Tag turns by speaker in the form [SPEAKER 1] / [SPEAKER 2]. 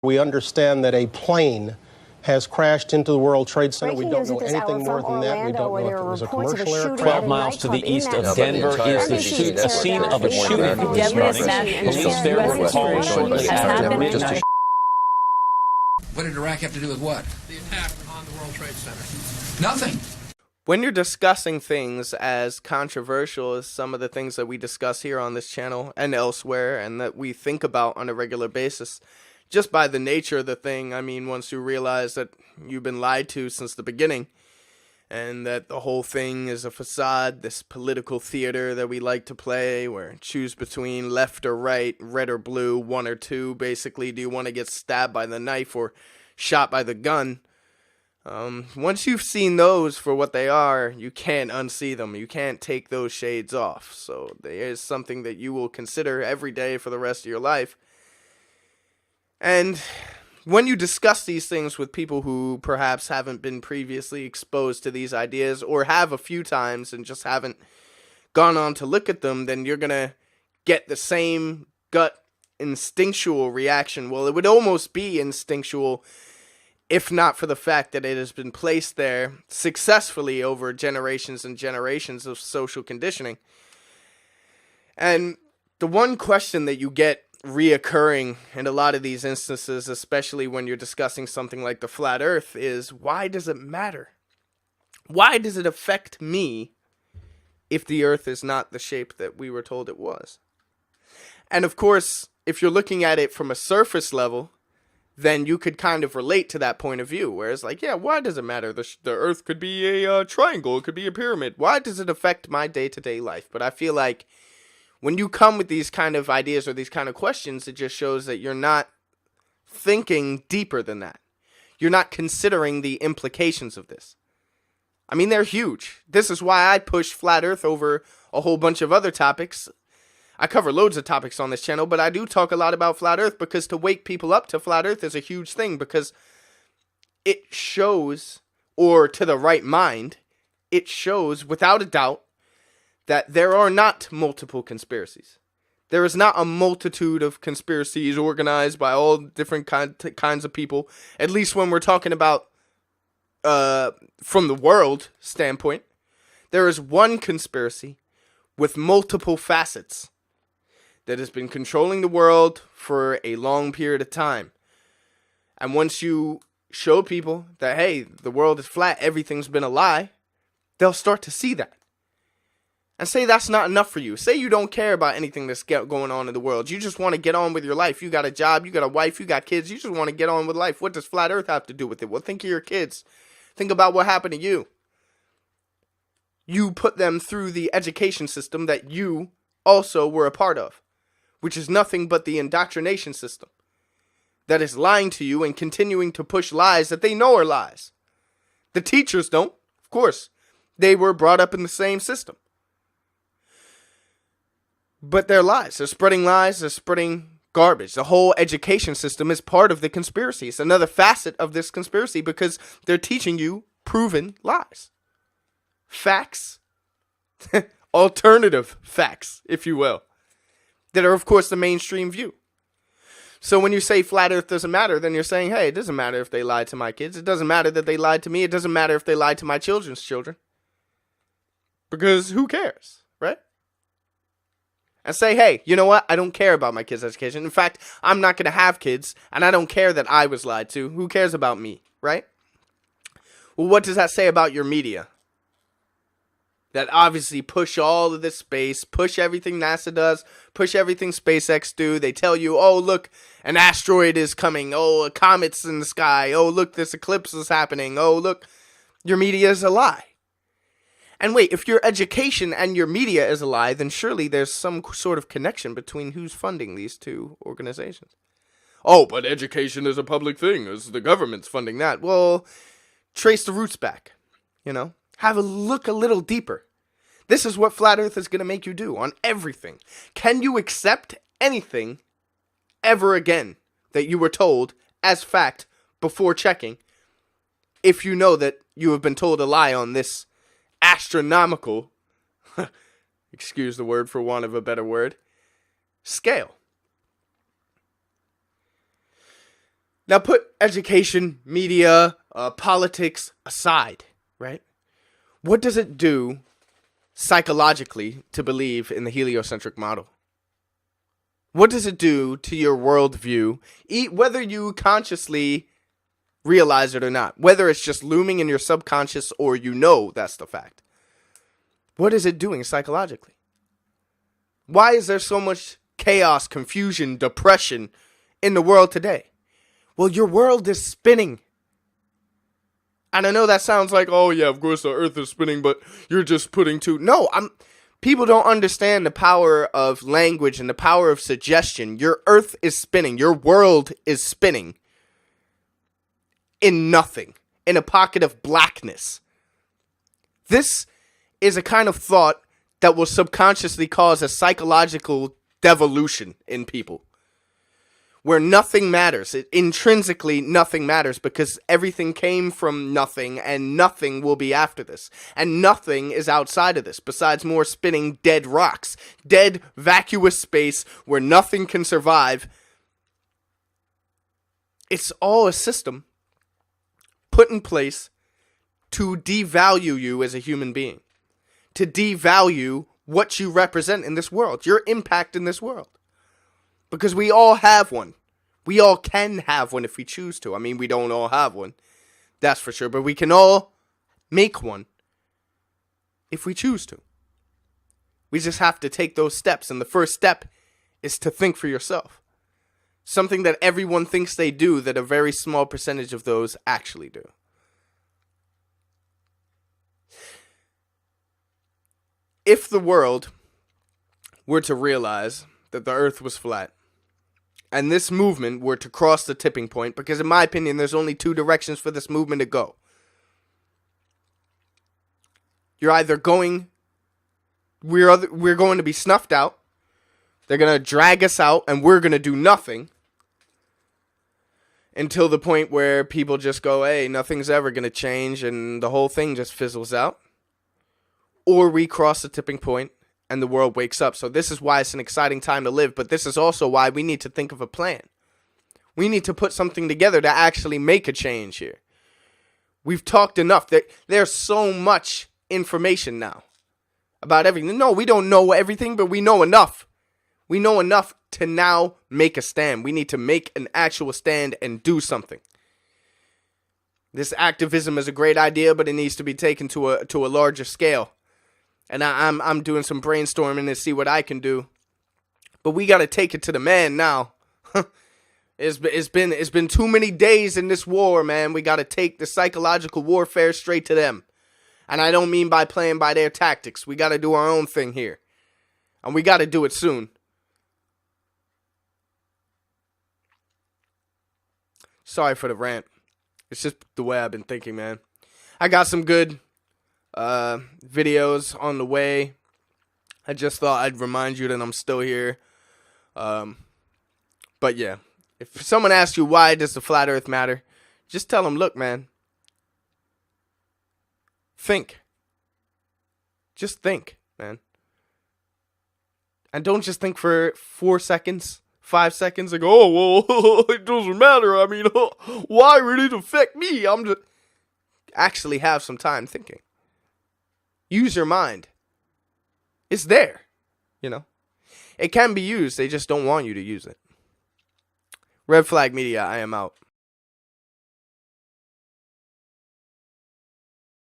[SPEAKER 1] We understand that a plane has crashed into the World Trade Center. We don't know anything more than that. We don't know if it was a commercial aircraft.
[SPEAKER 2] 12 miles to the east of Denver is the scene of a shooting.
[SPEAKER 3] The deadliest mass
[SPEAKER 2] Police there were called shortly after midnight.
[SPEAKER 4] What did Iraq have to do with what?
[SPEAKER 5] The attack on the World Trade Center.
[SPEAKER 4] Nothing.
[SPEAKER 6] When you're discussing things as controversial as some of the things that we discuss here on this channel and elsewhere and that we think about on a regular basis, just by the nature of the thing, I mean, once you realize that you've been lied to since the beginning and that the whole thing is a facade, this political theater that we like to play where choose between left or right, red or blue, one or two, basically, do you want to get stabbed by the knife or shot by the gun? Once you've seen those for what they are, you can't unsee them. You can't take those shades off. So there is something that you will consider every day for the rest of your life. And when you discuss these things with people who perhaps haven't been previously exposed to these ideas or have a few times and just haven't gone on to look at them, then you're going to get the same gut instinctual reaction. Well, it would almost be instinctual if not for the fact that it has been placed there successfully over generations and generations of social conditioning. And the one question that you get reoccurring in a lot of these instances, especially when you're discussing something like the flat earth, is why does it matter? Why does it affect me if the earth is not the shape that we were told it was? And of course, if you're looking at it from a surface level, then you could kind of relate to that point of view, where it's like, yeah, why does it matter? The earth could be a triangle, it could be a pyramid. Why does it affect my day-to-day life? But I feel like when you come with these kind of ideas or these kind of questions, it just shows that you're not thinking deeper than that. You're not considering the implications of this. I mean, they're huge. This is why I push flat earth over a whole bunch of other topics. I cover loads of topics on this channel, but I do talk a lot about flat earth because to wake people up to flat earth is a huge thing, because it shows, or to the right mind, it shows without a doubt that there are not multiple conspiracies. There is not a multitude of conspiracies organized by all different kinds of people, at least when we're talking about from the world standpoint. There is one conspiracy with multiple facets that has been controlling the world for a long period of time. And once you show people that, hey, the world is flat, everything's been a lie, they'll start to see that. And say that's not enough for you. Say you don't care about anything that's going on in the world. You just want to get on with your life. You got a job, you got a wife, you got kids. You just want to get on with life. What does flat earth have to do with it? Well, think of your kids. Think about what happened to you. You put them through the education system that you also were a part of, which is nothing but the indoctrination system that is lying to you and continuing to push lies that they know are lies. The teachers don't, of course. They were brought up in the same system. But they're lies. They're spreading lies. They're spreading garbage. The whole education system is part of the conspiracy. It's another facet of this conspiracy because they're teaching you proven lies. Facts. Alternative facts, if you will. That are, of course, the mainstream view. So when you say flat earth doesn't matter, then you're saying, hey, it doesn't matter if they lied to my kids. It doesn't matter that they lied to me. It doesn't matter if they lied to my children's children. Because who cares, right? And say, hey, you know what? I don't care about my kids' education. In fact, I'm not going to have kids, and I don't care that I was lied to. Who cares about me, right? Well, what does that say about your media? That obviously push all of this space, push everything NASA does, push everything SpaceX do. They tell you, oh, look, an asteroid is coming. Oh, a comet's in the sky. Oh, look, this eclipse is happening. Oh, look, your media is a lie. And wait, if your education and your media is a lie, then surely there's some sort of connection between who's funding these two organizations. Oh, but education is a public thing. It's the government's funding that. Well, trace the roots back, you know? Have a look a little deeper. This is what Flat Earth is going to make you do on everything. Can you accept anything ever again that you were told as fact before checking if you know that you have been told a lie on this astronomical, excuse the word for want of a better word, scale? Now put education, media, politics aside, right? What does it do psychologically to believe in the heliocentric model? What does it do to your worldview, whether you consciously realize it or not, whether it's just looming in your subconscious or you know that's the fact? What is it doing psychologically? Why is there so much chaos, confusion, depression in the world today? Well, your world is spinning. And I know that sounds like, oh yeah, of course the earth is spinning, but you're just putting two. No, people don't understand the power of language and the power of suggestion. Your earth is spinning. Your world is spinning. In nothing. In a pocket of blackness. This is a kind of thought that will subconsciously cause a psychological devolution in people. Where nothing matters. Intrinsically, nothing matters because everything came from nothing and nothing will be after this. And nothing is outside of this besides more spinning dead rocks. Dead, vacuous space where nothing can survive. It's all a system put in place to devalue you as a human being. To devalue what you represent in this world. Your impact in this world. Because we all have one. We all can have one if we choose to. I mean, we don't all have one. That's for sure. But we can all make one if we choose to. We just have to take those steps. And the first step is to think for yourself. Something that everyone thinks they do that a very small percentage of those actually do. If the world were to realize that the earth was flat, and this movement were to cross the tipping point, because in my opinion, there's only two directions for this movement to go. You're either going, we're going to be snuffed out, they're going to drag us out, and we're going to do nothing, until the point where people just go, hey, nothing's ever going to change, and the whole thing just fizzles out. Or we cross the tipping point, and the world wakes up. So this is why it's an exciting time to live, but this is also why we need to think of a plan. We need to put something together to actually make a change here. We've talked enough. There's so much information now about everything. No, we don't know everything, but we know enough. We know enough to now make a stand. We need to make an actual stand and do something. This activism is a great idea, but it needs to be taken to a larger scale. And I'm doing some brainstorming to see what I can do. But we got to take it to the man now. It's been too many days in this war, man. We got to take the psychological warfare straight to them. And I don't mean by playing by their tactics. We got to do our own thing here. And we got to do it soon. Sorry for the rant. It's just the way I've been thinking, man. I got some good videos on the way. I just thought I'd remind you that I'm still here. But yeah, if someone asks you why does the flat earth matter, just tell them, look, man, think. Just think, man. And don't just think for 4 seconds, 5 seconds, and go, oh, well, it doesn't matter. I mean, why would it affect me? I'm just... Actually have some time thinking. Use your mind. It's there, you know. It can be used. They just don't want you to use it. Red Flag Media, I am out.